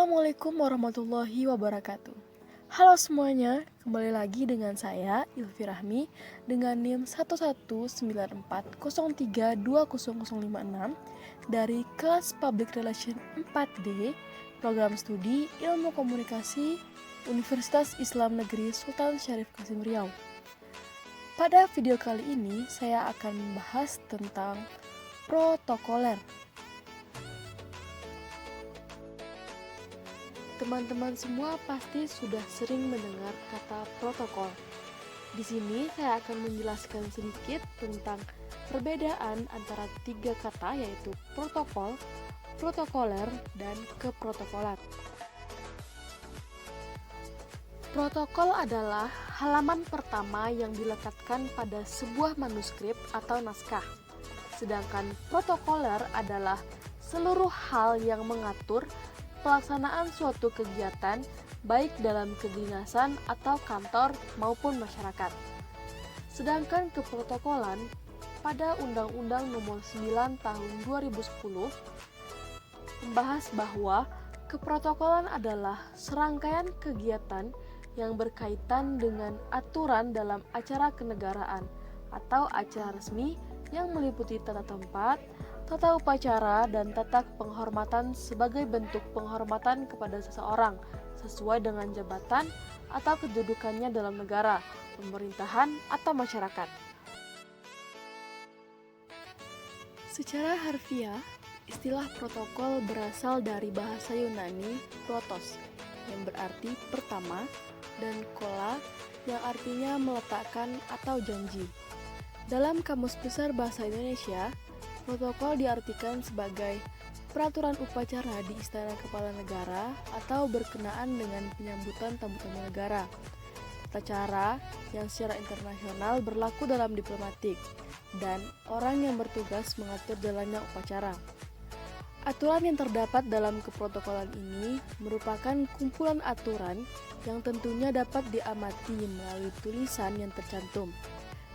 Assalamualaikum warahmatullahi wabarakatuh. Halo semuanya, kembali lagi dengan saya Ilfi Rahmi dengan NIM 11940320056 dari kelas Public Relation 4D, Program Studi Ilmu Komunikasi Universitas Islam Negeri Sultan Syarif Kasim Riau. Pada video kali ini saya akan membahas tentang protokoler. Teman-teman semua pasti sudah sering mendengar kata protokol. Di sini saya akan menjelaskan sedikit tentang perbedaan antara tiga kata yaitu protokol, protokoler, dan keprotokolan. Protokol adalah halaman pertama yang dilekatkan pada sebuah manuskrip atau naskah. Sedangkan protokoler adalah seluruh hal yang mengatur pelaksanaan suatu kegiatan baik dalam kedinasan atau kantor maupun masyarakat. Sedangkan keprotokolan pada Undang-Undang Nomor 9 Tahun 2010 membahas bahwa keprotokolan adalah serangkaian kegiatan yang berkaitan dengan aturan dalam acara kenegaraan atau acara resmi yang meliputi tata tempat, tata upacara, dan tata penghormatan sebagai bentuk penghormatan kepada seseorang sesuai dengan jabatan atau kedudukannya dalam negara, pemerintahan, atau masyarakat. Secara harfiah, istilah protokol berasal dari bahasa Yunani protos, yang berarti pertama, dan kola, yang artinya meletakkan atau janji. Dalam Kamus Besar Bahasa Indonesia, protokol diartikan sebagai peraturan upacara di Istana Kepala Negara atau berkenaan dengan penyambutan tamu-tamu negara. Tata cara yang secara internasional berlaku dalam diplomatik dan orang yang bertugas mengatur jalannya upacara. Aturan yang terdapat dalam keprotokolan ini merupakan kumpulan aturan yang tentunya dapat diamati melalui tulisan yang tercantum,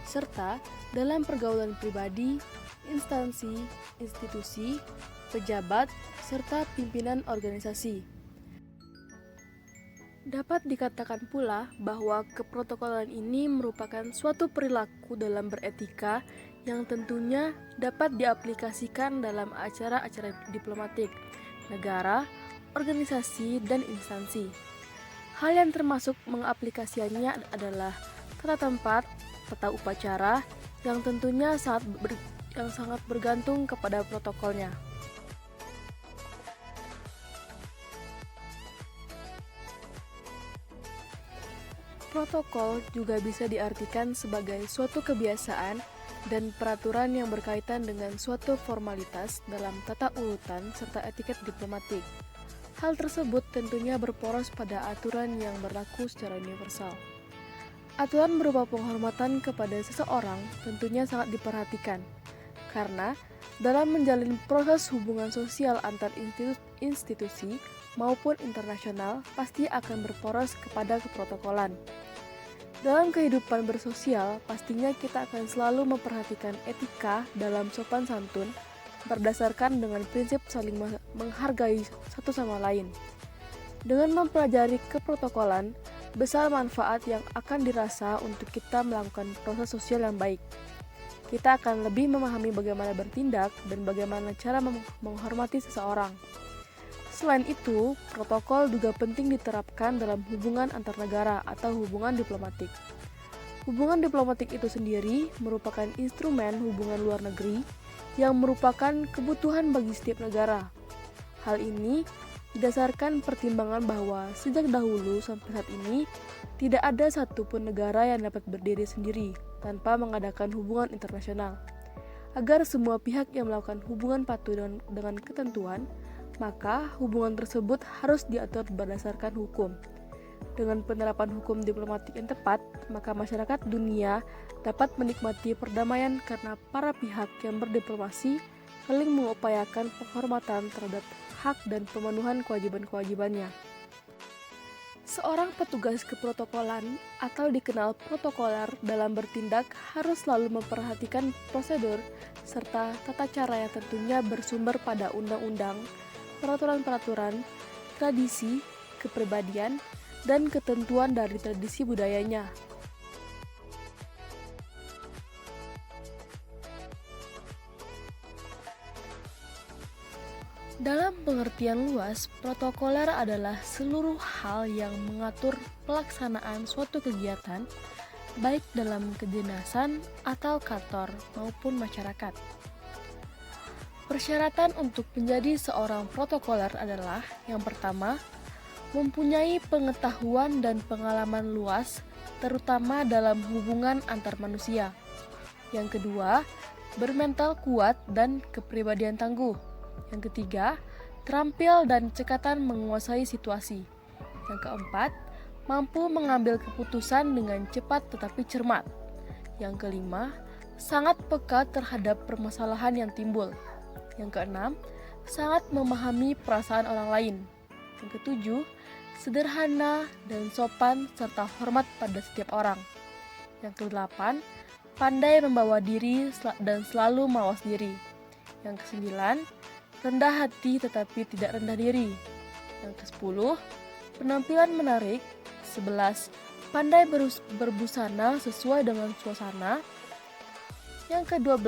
serta dalam pergaulan pribadi, instansi, institusi, pejabat, serta pimpinan organisasi. Dapat dikatakan pula bahwa keprotokolan ini merupakan suatu perilaku dalam beretika yang tentunya dapat diaplikasikan dalam acara-acara diplomatik, negara, organisasi, dan instansi. Hal yang termasuk mengaplikasikannya adalah tata tempat, tata upacara, yang tentunya sangat bergantung kepada protokolnya. Protokol juga bisa diartikan sebagai suatu kebiasaan dan peraturan yang berkaitan dengan suatu formalitas dalam tata urutan serta etiket diplomatik. Hal tersebut tentunya berporos pada aturan yang berlaku secara universal. Aturan berupa penghormatan kepada seseorang tentunya sangat diperhatikan, karena dalam menjalin proses hubungan sosial antar institusi maupun internasional pasti akan berporos kepada keprotokolan. Dalam kehidupan bersosial, pastinya kita akan selalu memperhatikan etika dalam sopan santun berdasarkan dengan prinsip saling menghargai satu sama lain. Dengan mempelajari keprotokolan, besar manfaat yang akan dirasa untuk kita melakukan proses sosial yang baik. Kita akan lebih memahami bagaimana bertindak dan bagaimana cara menghormati seseorang. Selain itu, protokol juga penting diterapkan dalam hubungan antar negara atau hubungan diplomatik. Hubungan diplomatik itu sendiri merupakan instrumen hubungan luar negeri yang merupakan kebutuhan bagi setiap negara. Hal ini didasarkan pertimbangan bahwa sejak dahulu sampai saat ini tidak ada satupun negara yang dapat berdiri sendiri tanpa mengadakan hubungan internasional. Agar semua pihak yang melakukan hubungan patuh dengan ketentuan, maka hubungan tersebut harus diatur berdasarkan hukum. Dengan penerapan hukum diplomatik yang tepat, maka masyarakat dunia dapat menikmati perdamaian karena para pihak yang berdiplomasi saling mengupayakan penghormatan terhadap hak dan pemenuhan kewajiban-kewajibannya. Seorang petugas keprotokolan atau dikenal protokoler dalam bertindak harus selalu memperhatikan prosedur serta tata cara yang tentunya bersumber pada undang-undang, peraturan-peraturan, tradisi, kepribadian, dan ketentuan dari tradisi budayanya. Dalam pengertian luas, protokoler adalah seluruh hal yang mengatur pelaksanaan suatu kegiatan, baik dalam kedinasan atau kantor maupun masyarakat. Persyaratan untuk menjadi seorang protokoler adalah, yang pertama, mempunyai pengetahuan dan pengalaman luas, terutama dalam hubungan antar manusia. Yang kedua, bermental kuat dan kepribadian tangguh. Yang ketiga, terampil dan cekatan menguasai situasi. Yang keempat, mampu mengambil keputusan dengan cepat tetapi cermat. Yang kelima, sangat peka terhadap permasalahan yang timbul. Yang keenam, sangat memahami perasaan orang lain. Yang ketujuh, sederhana dan sopan serta hormat pada setiap orang. Yang kedelapan, pandai membawa diri dan selalu mawas diri. Yang kesembilan, rendah hati tetapi tidak rendah diri. Yang ke-10, penampilan menarik. 11, pandai berbusana sesuai dengan suasana. Yang ke-12,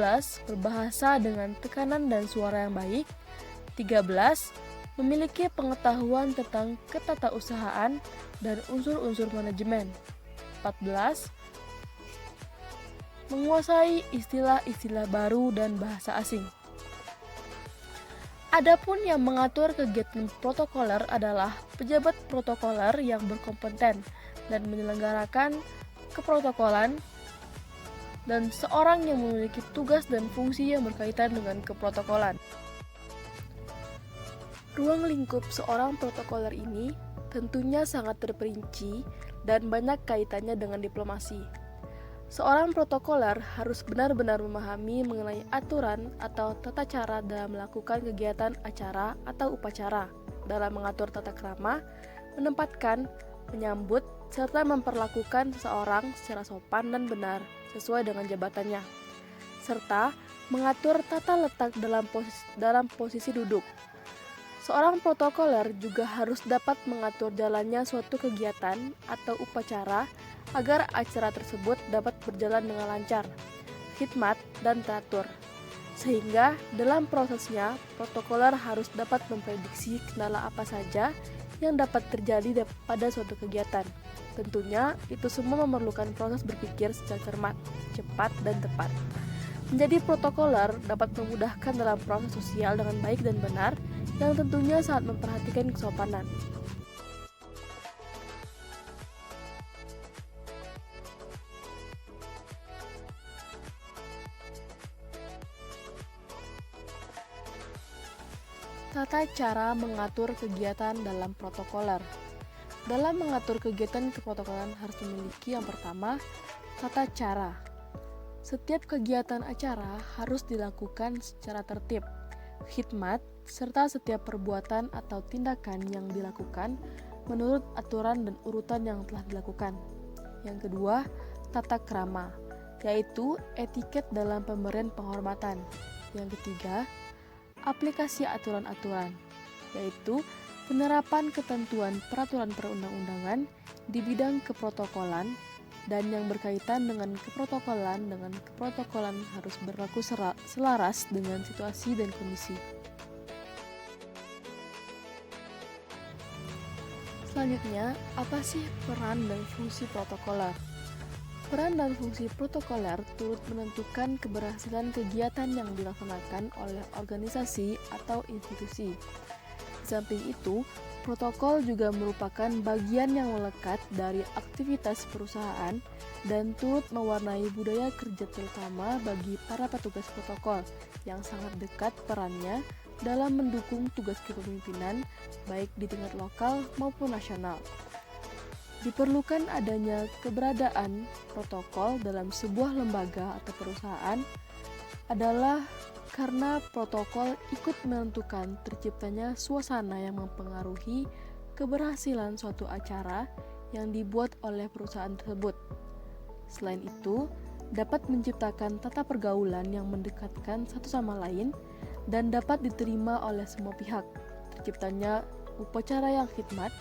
berbahasa dengan tekanan dan suara yang baik. 13, memiliki pengetahuan tentang ketatausahaan dan unsur-unsur manajemen. 14, menguasai istilah-istilah baru dan bahasa asing. Adapun yang mengatur kegiatan protokoler adalah pejabat protokoler yang berkompeten dan menyelenggarakan keprotokolan, dan seorang yang memiliki tugas dan fungsi yang berkaitan dengan keprotokolan. Ruang lingkup seorang protokoler ini tentunya sangat terperinci dan banyak kaitannya dengan diplomasi. Seorang protokoler harus benar-benar memahami mengenai aturan atau tata cara dalam melakukan kegiatan acara atau upacara, dalam mengatur tata krama, menempatkan, menyambut, serta memperlakukan seseorang secara sopan dan benar sesuai dengan jabatannya, serta mengatur tata letak dalam posisi duduk. Seorang protokoler juga harus dapat mengatur jalannya suatu kegiatan atau upacara agar acara tersebut dapat berjalan dengan lancar, khidmat, dan teratur. Sehingga dalam prosesnya, protokoler harus dapat memprediksi kendala apa saja yang dapat terjadi pada suatu kegiatan. Tentunya, itu semua memerlukan proses berpikir secara cermat, cepat, dan tepat. Menjadi protokoler dapat memudahkan dalam proses sosial dengan baik dan benar, yang tentunya sangat memperhatikan kesopanan. Tata cara mengatur kegiatan dalam protokoler. Dalam mengatur kegiatan keprotokoleran harus memiliki yang pertama, tata cara. Setiap kegiatan acara harus dilakukan secara tertib, khidmat, serta setiap perbuatan atau tindakan yang dilakukan menurut aturan dan urutan yang telah dilakukan. Yang kedua, tata krama, yaitu etiket dalam pemberian penghormatan. Yang ketiga, aplikasi aturan-aturan, yaitu penerapan ketentuan peraturan perundang-undangan di bidang keprotokolan, dan yang berkaitan dengan keprotokolan harus berlaku selaras dengan situasi dan kondisi. Selanjutnya, apa sih peran dan fungsi protokoler? Peran dan fungsi protokoler turut menentukan keberhasilan kegiatan yang dilaksanakan oleh organisasi atau institusi. Di samping itu, protokol juga merupakan bagian yang melekat dari aktivitas perusahaan dan turut mewarnai budaya kerja, terutama bagi para petugas protokol yang sangat dekat perannya dalam mendukung tugas kepemimpinan baik di tingkat lokal maupun nasional. Diperlukan adanya keberadaan protokol dalam sebuah lembaga atau perusahaan adalah karena protokol ikut menentukan terciptanya suasana yang mempengaruhi keberhasilan suatu acara yang dibuat oleh perusahaan tersebut. Selain itu, dapat menciptakan tata pergaulan yang mendekatkan satu sama lain dan dapat diterima oleh semua pihak. Terciptanya upacara yang khidmat,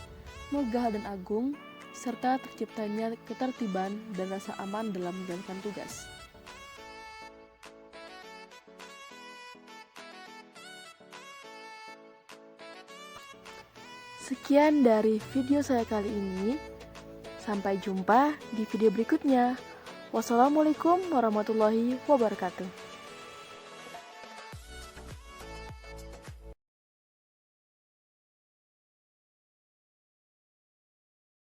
megah dan agung, serta terciptanya ketertiban dan rasa aman dalam menjalankan tugas. Sekian dari video saya kali ini. Sampai jumpa di video berikutnya. Wassalamualaikum warahmatullahi wabarakatuh.